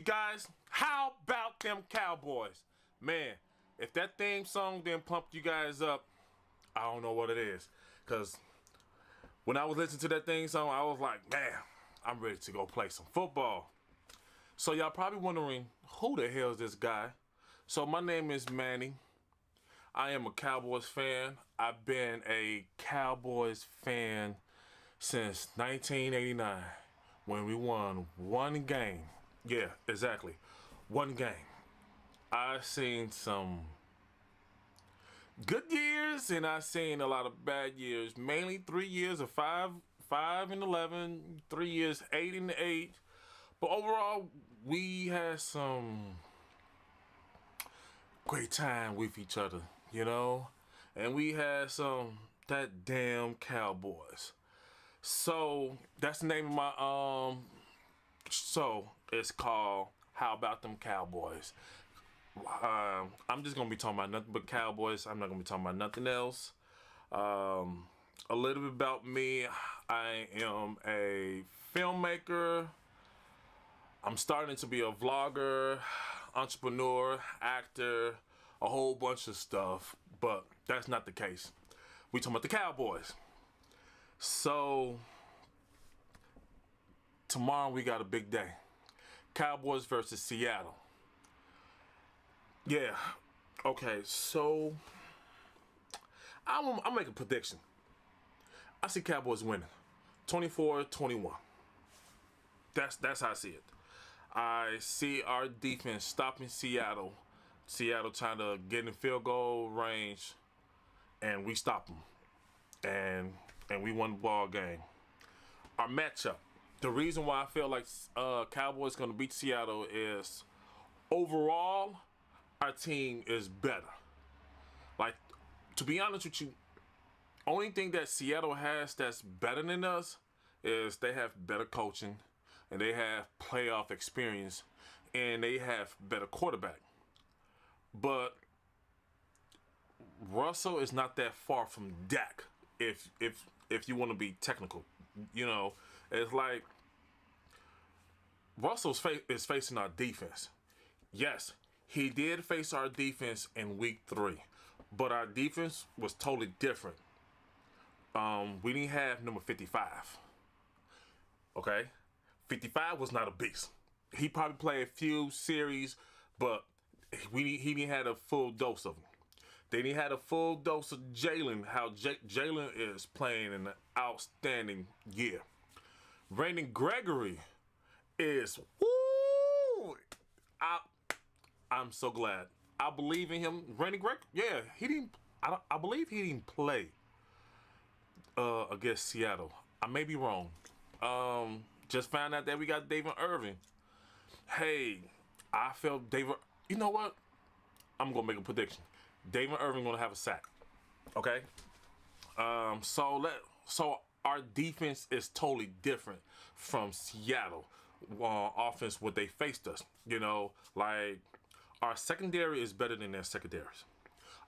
guys. How about them Cowboys? Man, if that theme song didn't pump you guys up, I don't know what it is. Because when I was listening to that theme song, I was like, man, I'm ready to go play some football. So y'all probably wondering, who the hell is this guy? So my name is Manny. I am a Cowboys fan. I've been a Cowboys fan since 1989 when we won one game. Yeah, exactly. One game. I've seen some good years and I've seen a lot of bad years. Mainly 3 years of 5-11, 3 years 8-8. But overall, we had some great time with each other, you know? And we had that damn Cowboys. So that's the name of my so it's called How About Them Cowboys. I'm just gonna be talking about nothing but Cowboys. I'm not gonna be talking about nothing else. A little bit about me. I am a filmmaker. I'm starting to be a vlogger, entrepreneur, actor, a whole bunch of stuff, but that's not the case. We talking about the Cowboys. So tomorrow we got a big day. Cowboys versus Seattle. Yeah. Okay, so I'll make a prediction. I see Cowboys winning 24-21. That's how I see it. I see our defense stopping Seattle. Seattle trying to get in field goal range, and we stop them. And we won the ball game. Our matchup. The reason why I feel like Cowboys going to beat Seattle is overall our team is better. Like, to be honest with you, only thing that Seattle has that's better than us is they have better coaching and they have playoff experience and they have better quarterback. But Russell is not that far from Dak. If you want to be technical, you know, it's like Russell is facing our defense. Yes, he did face our defense in week 3, but our defense was totally different. We didn't have number 55. Okay, 55 was not a beast. He probably played a few series, but he didn't have a full dose of them. Then he had a full dose of Jalen, how Jalen is playing an outstanding year. Randy Gregory is, woo! I'm so glad. I believe in him. Randy Gregory, yeah, I believe he didn't play against Seattle. I may be wrong. Just found out that we got David Irving. Hey, I felt David, you know what? I'm going to make a prediction. David Irving going to have a sack. Okay? So our defense is totally different from Seattle offense, what they faced us. You know, like our secondary is better than their secondaries.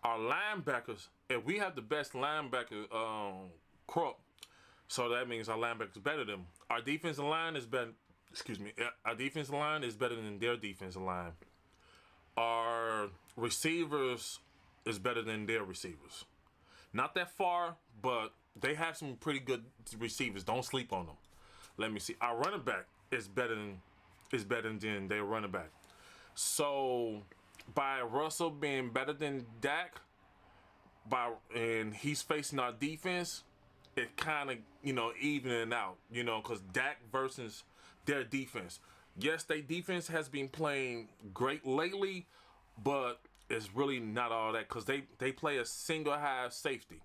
Our linebackers, if we have the best linebacker crop, so that means our linebackers better than them. Our defensive line is better. Excuse me. Our defensive line is better than their defensive line. Our receivers is better than their receivers. Not that far, but they have some pretty good receivers. Don't sleep on them. Let me see. Our running back is better than their running back. So by Russell being better than Dak, and he's facing our defense, it kind of, you know, evening out, you know, because Dak versus their defense. Yes, their defense has been playing great lately, but it's really not all that because they play a single high safety.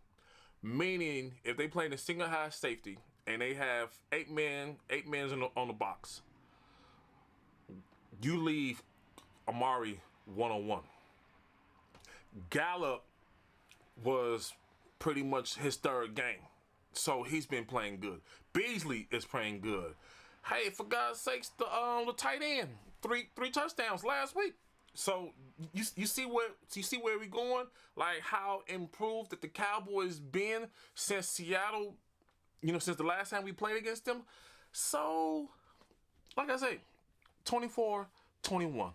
Meaning, if they play in a single high safety and they have 8 men on the box, you leave Amari one-on-one. Gallup was pretty much his third game, so he's been playing good. Beasley is playing good. Hey, for God's sakes, the tight end, three touchdowns last week. So you see where we going? Like how improved that the Cowboys been since Seattle, you know, since the last time we played against them. So, like I say, 24 21.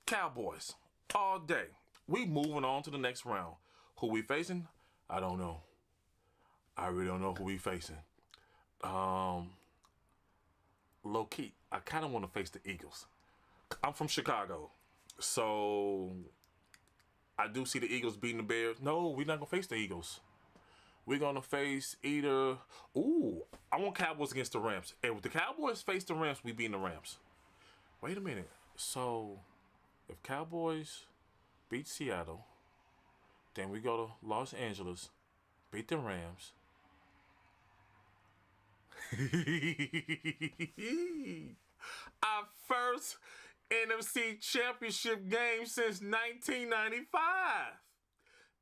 Cowboys. All day. We moving on to the next round. Who we facing? I don't know. I really don't know who we facing. Low key, I kind of want to face the Eagles. I'm from Chicago, so I do see the Eagles beating the Bears. No, we're not gonna face the Eagles. We're gonna face either. Ooh, I want Cowboys against the Rams. And if the Cowboys face the Rams, we beating the Rams. Wait a minute. So, if Cowboys beat Seattle, then we go to Los Angeles, beat the Rams. Our first NFC Championship game since 1995.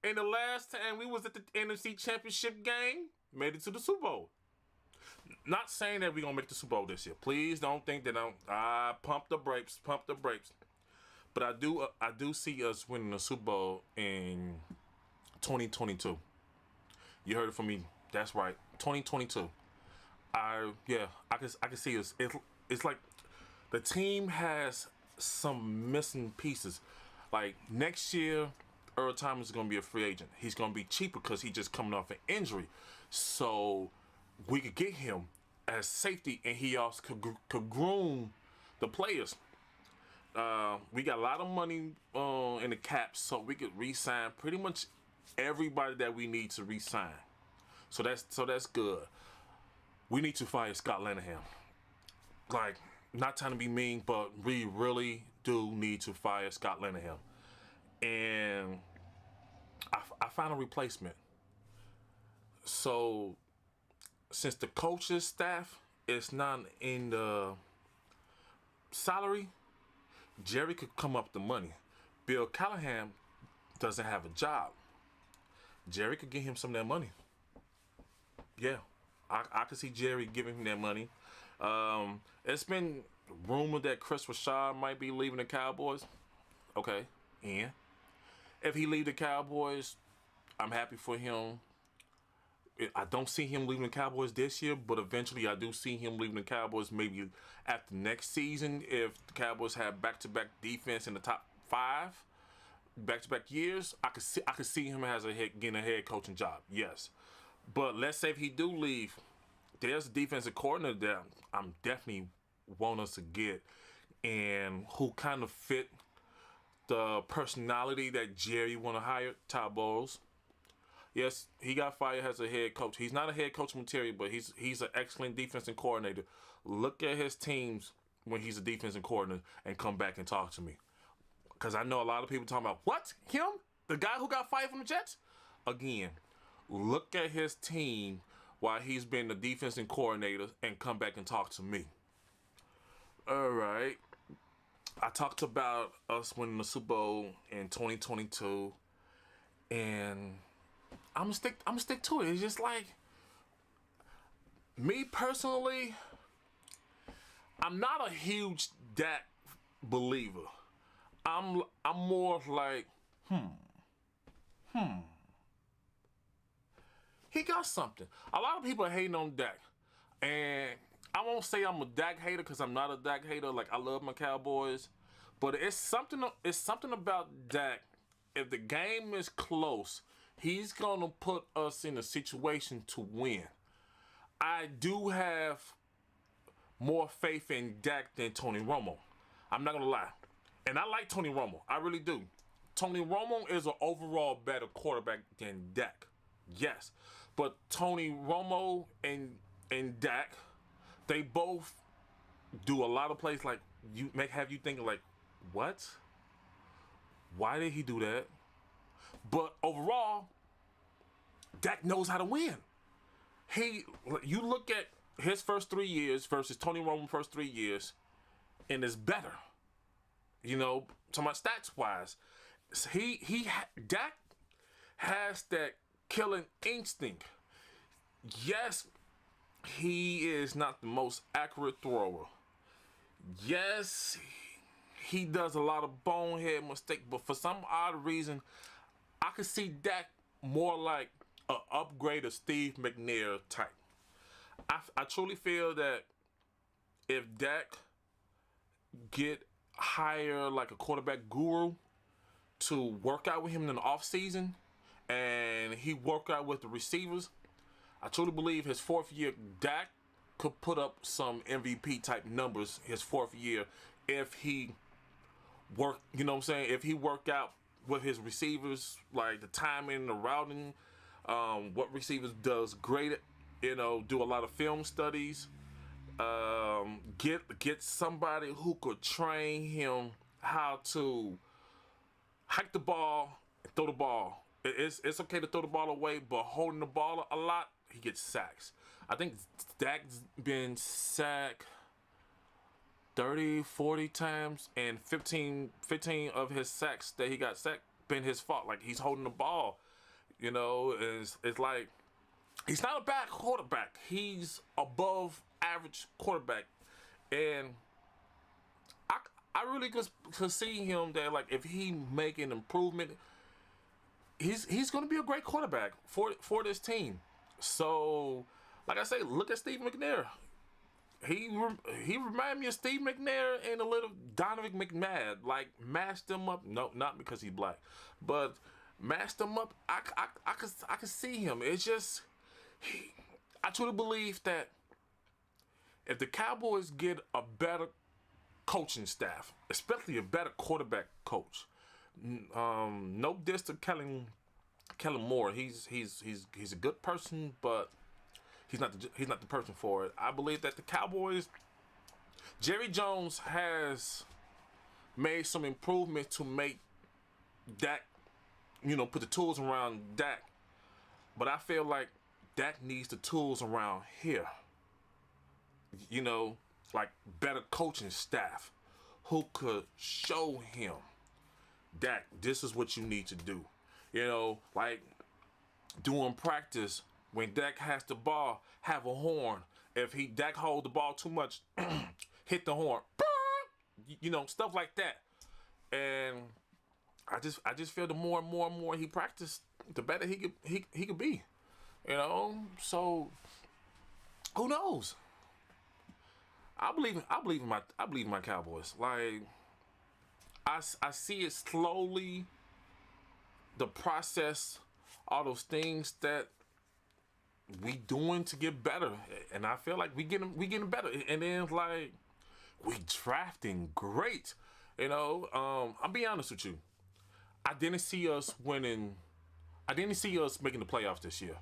And the last time we was at the NFC Championship game, made it to the Super Bowl. Not saying that we're going to make the Super Bowl this year. Please don't think that pump the brakes. But I do see us winning the Super Bowl in 2022. You heard it from me. That's right. 2022. I can see us. It's like the team has some missing pieces. Like next year, Earl Thomas is going to be a free agent. He's going to be cheaper because he's just coming off an injury. So we could get him as safety, and he also could groom the players. We got a lot of money in the cap, so we could re-sign pretty much everybody that we need to re-sign. So that's good. We need to fire Scott Linehan. Like, not trying to be mean, but we really do need to fire Scott Linehan. And I found a replacement. So, since the coach's staff is not in the salary, Jerry could come up the money. Bill Callahan doesn't have a job. Jerry could get him some of that money. Yeah, I could see Jerry giving him that money. It's been rumored that Chris Rashad might be leaving the Cowboys. Okay, and if he leave the Cowboys, I'm happy for him. I don't see him leaving the Cowboys this year, but eventually I do see him leaving the Cowboys maybe after next season if the Cowboys have back-to-back defense in the top 5 back-to-back years. I could see him as getting a head coaching job. Yes, but let's say if he do leave, there's a defensive coordinator that I'm definitely want us to get, and who kind of fit the personality that Jerry want to hire. Todd Bowles. Yes, he got fired as a head coach. He's not a head coach material, but he's an excellent defensive coordinator. Look at his teams when he's a defensive coordinator and come back and talk to me. Because I know a lot of people talking about, what? Him? The guy who got fired from the Jets? Again, look at his team while he's been the defensive coordinator and come back and talk to me. All right. I talked about us winning the Super Bowl in 2022, and I'm gonna stick to it. It's just like, me personally, I'm not a huge Dak believer. I'm more like, he got something. A lot of people are hating on Dak, and I won't say I'm a Dak hater because I'm not a Dak hater. Like, I love my Cowboys, but it's something about Dak. If the game is close, he's gonna put us in a situation to win. I do have more faith in Dak than Tony Romo. I'm not gonna lie, and I like Tony Romo. I really do. Tony Romo is an overall better quarterback than Dak. Yes, but Tony Romo and Dak, they both do a lot of plays like have you thinking like, what? Why did he do that? But overall, Dak knows how to win. You look at his first 3 years versus Tony Romo's first 3 years, and it's better. You know, talking about stats wise, Dak has that killing instinct. Yes, he is not the most accurate thrower. Yes, he does a lot of bonehead mistakes, but for some odd reason, I could see Dak more like an upgrade of Steve McNair type. I truly feel that if Dak get hire like a quarterback guru to work out with him in the off season, and he work out with the receivers, I truly believe his fourth year, Dak could put up some MVP type numbers his fourth year if he work. You know what I'm saying? If he work out with his receivers, like the timing, the routing, what receivers does great. You know, do a lot of film studies. Get somebody who could train him how to hike the ball, throw the ball. It's okay to throw the ball away, but holding the ball a lot, he gets sacks. I think Dak's been sacked 30, 40 times, and 15 of his sacks that he got sacked been his fault. Like, he's holding the ball. You know, it's like, he's not a bad quarterback. He's above average quarterback. And I really could see him that, like, if he make an improvement, he's going to be a great quarterback for this team. So, like I say, look at Steve McNair. He reminded me of Steve McNair and a little Donovan McNabb. Like, mashed him up. No, not because he's black, but mashed him up. I could see him. It's just, I truly believe that if the Cowboys get a better coaching staff, especially a better quarterback coach, no diss to Kellen Moore. He's a good person, but he's not the person for it. I believe that the Cowboys, Jerry Jones has made some improvements to make Dak, put the tools around Dak. But I feel like Dak needs the tools around here. Like better coaching staff who could show him, Dak, this is what you need to do. Like doing practice, when Dak has the ball, have a horn. If Dak hold the ball too much, hit the horn. Stuff like that. And I just feel the more and more he practiced, the better he could be. So who knows? I believe in my Cowboys. Like, I see it slowly, the process, all those things that we doing to get better, and I feel like we getting better. And then, like, we drafting great. I'll be honest with you. I didn't see us winning. I didn't see us making the playoffs this year.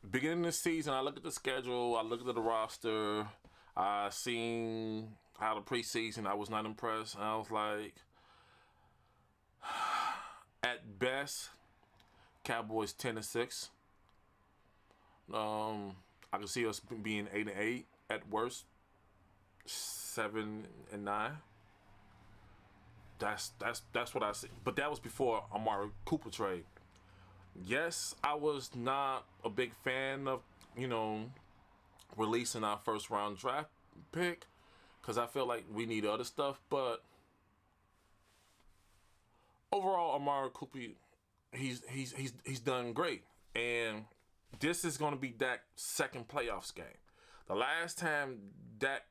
Beginning of the season, I look at the schedule, I look at the roster, I seen how the preseason, I was not impressed. And I was like, at best, Cowboys 10-6. I can see us being 8-8 at worst, 7-9. That's what I see. But that was before Amari Cooper trade. Yes, I was not a big fan of, releasing our first round draft pick, because I feel like we need other stuff. But overall, Amari Cooper, he's done great, and this is going to be Dak's second playoffs game. The last time Dak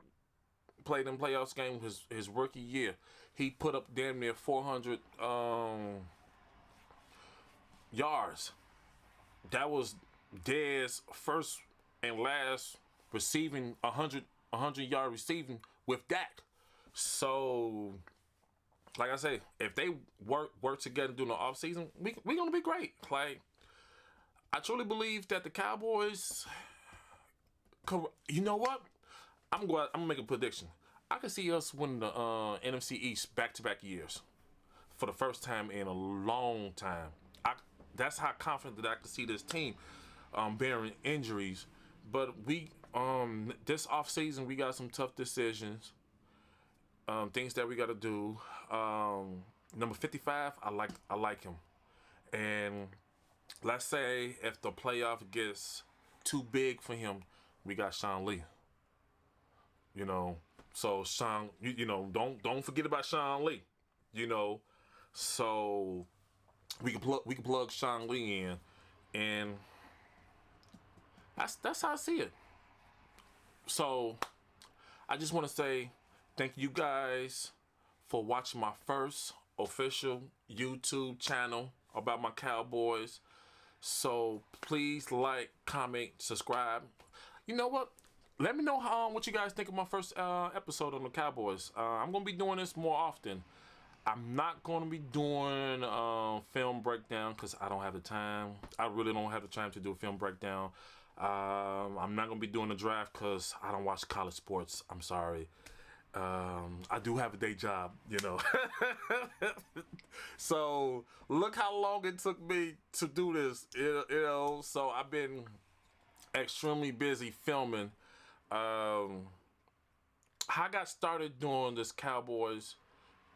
played in playoffs game was his rookie year. He put up damn near 400 yards. That was Dez first and last receiving 100 yard receiving with Dak. So, like I say, if they work together during the offseason, we gonna be great. Like, I truly believe that the Cowboys. You know what? I'm gonna make a prediction. I can see us winning the NFC East back-to-back years for the first time in a long time. That's how confident that I can see this team bearing injuries. But we this offseason, we got some tough decisions, things that we got to do. Number 55, I like him. And let's say if the playoff gets too big for him, we got Sean Lee. So Sean, don't forget about Sean Lee. So we can plug Sean Lee in, and that's how I see it. So I just want to say thank you guys for watching my first official YouTube channel about my Cowboys. So please like, comment, subscribe. You know what? Let me know what you guys think of my first episode on the Cowboys. I'm going to be doing this more often. I'm not going to be doing film breakdown because I don't have the time. I really don't have the time to do a film breakdown. I'm not going to be doing the draft because I don't watch college sports. I'm sorry. I do have a day job, you know. So look how long it took me to do this, you know. So I've been extremely busy filming. How I got started doing this Cowboys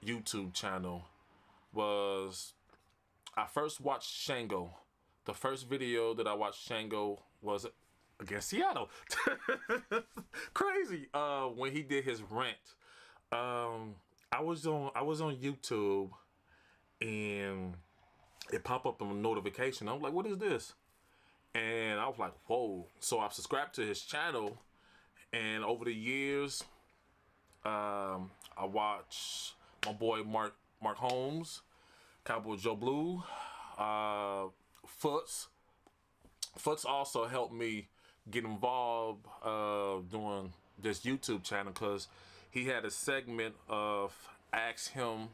YouTube channel was I first watched Shango. The first video that I watched Shango was against Seattle. Crazy. When he did his rant. I was on YouTube and it popped up on a notification. I was like, what is this? And I was like, whoa. So I subscribed to his channel, and over the years, I watched my boy Mark Holmes, Cowboy Joe Blue, Foots. Foots also helped me get involved doing this YouTube channel because he had a segment of ask him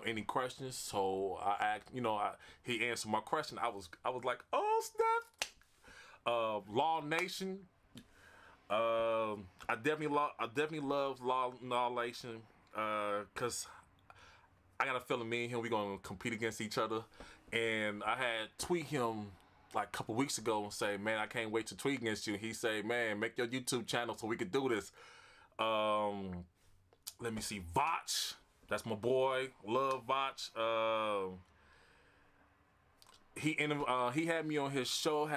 any questions. So I asked, you know, he answered my question. I was like, oh snap! Law Nation. I definitely love Law Nation because I got a feeling me and him we gonna compete against each other. And I had tweet him like a couple weeks ago and say, man, I can't wait to tweet against you. He said, man, make your YouTube channel so we could do this. Let me see, BOUT. That's my boy. Love BOUT. He had me on his show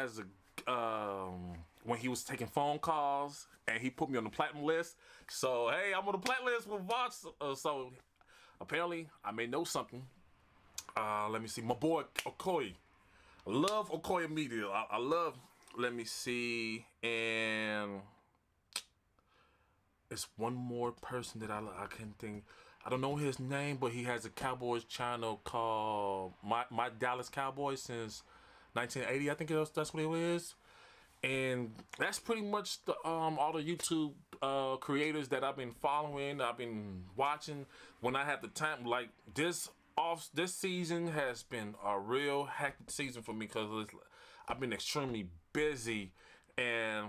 when he was taking phone calls, and he put me on the platinum list. So hey, I'm on the platinum list with BOUT. So apparently I may know something. Let me see, my boy Okoye. I love Okoye Media. I love. Let me see, and it's one more person that I can think. I don't know his name, but he has a Cowboys channel called My Dallas Cowboys since 1980. I think that's what it is. And that's pretty much all the YouTube creators that I've been following. I've been watching when I have the time. Like this season has been a real hectic season for me because I've been extremely busy and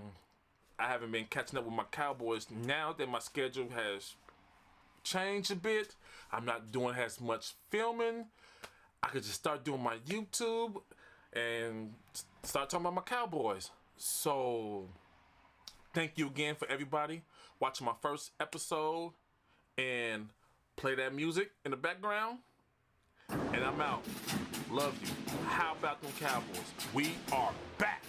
I haven't been catching up with my Cowboys. Now that my schedule has changed a bit, I'm not doing as much filming. I could just start doing my YouTube and start talking about my Cowboys. So thank you again for everybody watching my first episode, and play that music in the background, and I'm out. Love you. How about them Cowboys? We are back.